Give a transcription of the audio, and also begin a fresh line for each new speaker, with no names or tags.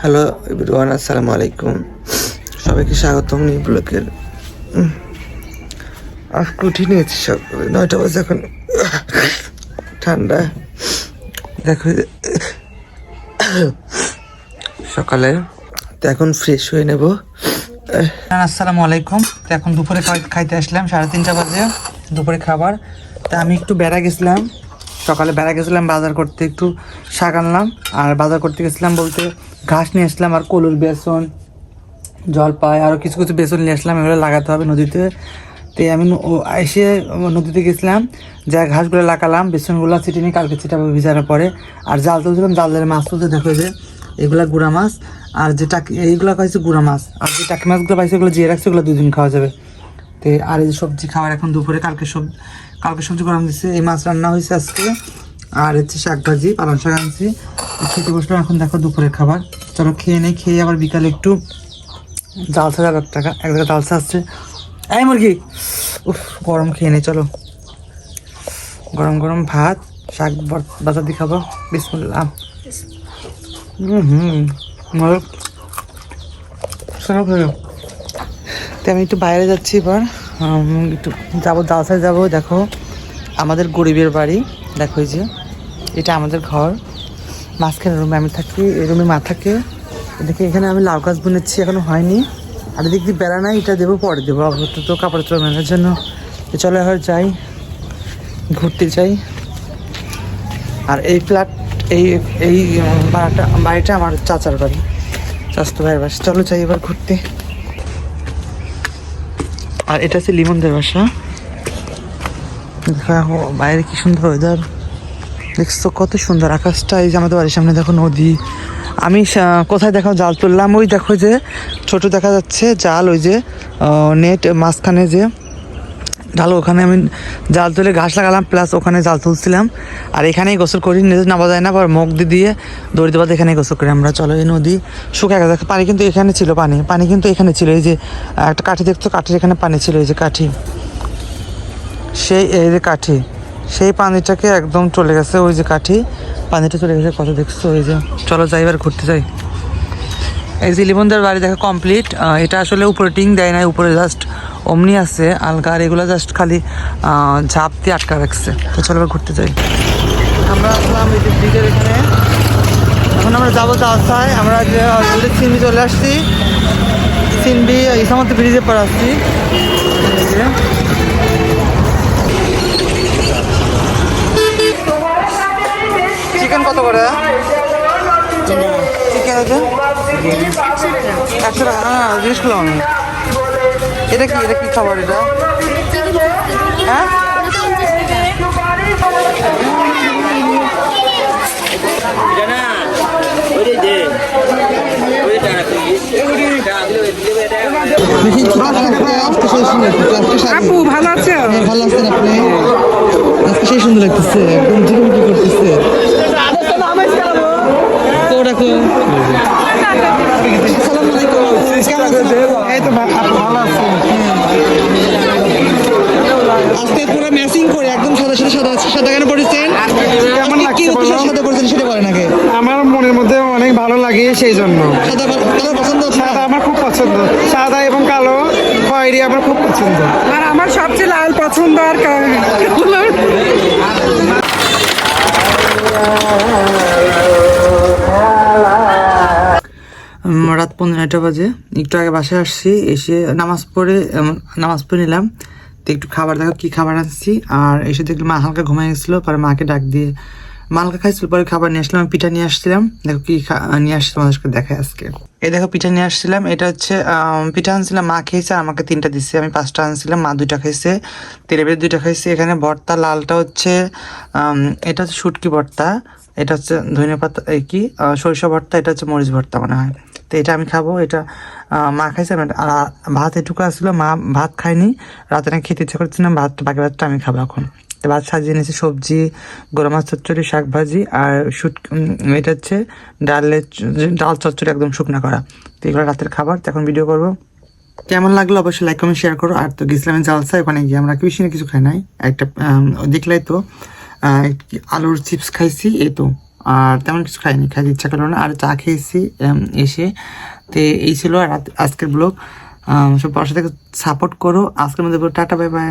Hello everyone, আসসালামু আলাইকুম। সবাইকে স্বাগতম নিউ ব্লকের। আজকে উঠে নিয়েছি সকালে 9টা বাজে, এখন ঠান্ডা দেখো সকালে। তো এখন ফ্রেশ হয়ে নেব।
আসসালামু আলাইকুম। তো এখন দুপুরে খাইতে আসলাম, 3:30 বাজে দুপুরে খাবার। তা আমি একটু বেড়া গেছিলাম, সকালে বেড়া গেছিলাম বাজার করতে, একটু শাক আনলাম। আর বাজার করতে গেছিলাম বলতে ঘাস নিয়ে আসলাম, আর কলুর বেসন, জলপাই, আরও কিছু কিছু বেসন নিয়ে আসলাম, এগুলো লাগাতে হবে নদীতে। তো আমি এসে নদীতে গেছিলাম, যা ঘাসগুলো লাগালাম, বেসনগুলো ছিটিয়ে নিয়ে কালকে ছিটাবো ভিজানোর পরে। আর জাল তুলছিলাম, জাল ধরে মাছ তুলতে দেখো যে এগুলা গুঁড়া মাছ, আর যেটা এইগুলো পাইছে গুঁড়া মাছ, আর যে টাকি মাছগুলো পাইছে ওগুলো জিয়ে রাখছে, ওগুলো 2 দিন খাওয়া যাবে। তো আর এই যে সবজি খাওয়ার এখন দুপুরে, কালকে সবজি গরম দিচ্ছে, এই মাছ রান্না হয়েছে আজকে। আর হচ্ছে শাক ভাজি, পালং শাক আনছি, খেতে বসলাম। এখন দেখো দুপুরের খাবার, চলো খেয়ে নেই। খেয়ে আবার বিকালে একটু জালসা যাবে, এক জায়গায় জালসা আসছে। এই মুরগি, উফ গরম, খেয়ে নেই চলো। গরম গরম ভাত, শাক বাজার দিয়ে খাবো। বিসমিল্লাহ। তো আমি একটু বাইরে যাচ্ছি এবার, একটু যাবো, জালসায় যাবো। দেখো আমাদের গরিবের বাড়ি, দেখো এই যে এটা আমাদের ঘর, মাঝখানে রুমে আমি থাকি, এই রুমে মা থাকে। দেখে এখানে আমি লাউ গাছ বুনেছি, এখনো হয়নি। আর এদিক দিয়ে বেড়া নাই, এটা দেবো পরে দেবো, তো কাপড় চোপড় মেলার জন্য। চলো এবার যাই, ঘুরতে যাই। আর এই ফ্ল্যাট, এই বাড়িটা আমার চাচার বাড়ি, চাচাতো ভাইয়ের বাসা। চলো যাই এবার ঘুরতে। আর এটা হচ্ছে লিমনদের বাসা। দেখো বাইরে কি সুন্দর ওয়েদার, দেখছো কত সুন্দর আকাশটা। এই যে আমাদের বাড়ির সামনে দেখো নদী। আমি কোথায় দেখো জাল তুললাম, ওই দেখো যে ছোট দেখা যাচ্ছে জাল, ওই যে নেট মাঝখানে যে জাল, ওখানে আমি জাল তুলে ঘাস লাগালাম, প্লাস ওখানে জাল তুলছিলাম। আর এখানেই গোসল করি, নিজে নামা যায় না, আবার মুখ দিয়ে দড়ি দেওয়া, এখানেই গোসল করি আমরা। চলো, এই নদী শুকায় গেছে, পানি কিন্তু এখানে ছিল, পানি কিন্তু এখানে ছিল। এই যে একটা কাঠি দেখছো, কাঠির এখানে পানি ছিল, এই যে কাঠি, এই যে কাঠি, সেই পানিটাকে একদম চলে গেছে, ওই যে কাঠি পানিটা চলে গেছে, কত দেখছো। এই যে চলো যাই এবার ঘুরতে যাই। এই যে লিমনদের বাড়ি দেখো কমপ্লিট। এটা আসলে উপরে টিং দেয় না, উপরে জাস্ট অমনি আছে আলগা, আর এগুলো জাস্ট খালি ঝাঁপ দিয়ে আটকা রাখছে। তো চলো এবার ঘুরতে যাই। আমরা আসলাম এই যে ব্রিজের এখানে, এখন আমরা যাবো জালসায়। আমরা যে অলরেডি সিনবি চলে আসছি, সিনবি ইসামতি ব্রিজের পর আসছি। চিকেন কত করে? চিকেন আছে 100 টাকা। হ্যাঁ জিজ্ঞেস করলাম আমি, এটা কি খাবার এটা? হ্যাঁ
আপু ভালো আছো?
ভালো আছেন আপনি? আজকে সেই সুন্দর লাগতেছে, একদম ঝিকমিকি করতেছে। তো রাখো।
এই তো ভালো আছে।
আজকে পুরো ম্যাচিং করে একদম সাদা কেন পড়েছেন?
কেমন লাগছে বলো?
সাদা পড়েছেন সেটা বলেন আগে।
আমার মনের মধ্যে অনেক ভালো লাগে, সেই জন্য
সাদা কালার পছন্দ?
সাদা আমার খুব পছন্দ, সাদা এবং কালো খয়েরি আমার খুব পছন্দ। আর আমার সবচেয়ে লাল পছন্দ। আর
রাত 15টা বাজে, একটু আগে বাসায় আসছি, এসে নামাজ পড়ে নিলাম। তো একটু খাবার দেখো কি খাবার আনছি। আর এসে দেখলাম মা হালকা ঘুমাই গেছিলো, পরে মাকে ডাক দিয়ে মা হালকা খাইছিল, পরে খাবার নিয়ে আসলাম। পিঠা নিয়ে আসছিলাম, দেখো কি নিয়ে আসছি তোমাদের সাথে দেখায় আজকে। এই দেখো পিঠা নিয়ে আসছিলাম, এটা হচ্ছে পিঠা আনছিলাম, মা খেয়েছে, আমাকে 3টা দিচ্ছে, আমি 5টা আনছিলাম, মা 2টা খাইছে, তেলেবের 2টা খাইছে। এখানে ভর্তা, লালটা হচ্ছে এটা হচ্ছে শুটকি ভর্তা, এটা হচ্ছে ধনিয়া পাতা, কি সরিষা ভর্তা, এটা হচ্ছে মরিচ ভর্তা মনে হয়। তো এটা আমি খাবো, এটা মা খাইছে। আর ভাত এটুকু আসছিলো, মা ভাত খায়নি, রাতে না খেতে ইচ্ছা করছে না, বাকি ভাতটা আমি খাবো এখন। তো ভাত সাজিয়ে নিয়েছি, সবজি, গরম মাছ চচ্চড়ি, শাক ভাজি, আর এটা হচ্ছে ডাল চচ্চড়ি একদম শুকনা করা। তো এগুলো রাতের খাবার। তো এখন ভিডিও করবো। কেমন লাগলো অবশ্যই লাইক কমেন্ট শেয়ার করো। আর তো গেছিলাম জালসায়, ওখানে গিয়ে আমরা বেশি কিছু খাই নাই, একটা দেখলাই তো আলুর চিপস খাইছি, এই তো আর তেমন কিছু খাইনি, খাইতে ইচ্ছা করলো না। আর চা খেয়েছি এসে। তো এই ছিল আজকের ব্লগ। সব পাশে থেকে সাপোর্ট করো। আজকের মধ্যে টাটা, বাই বাই।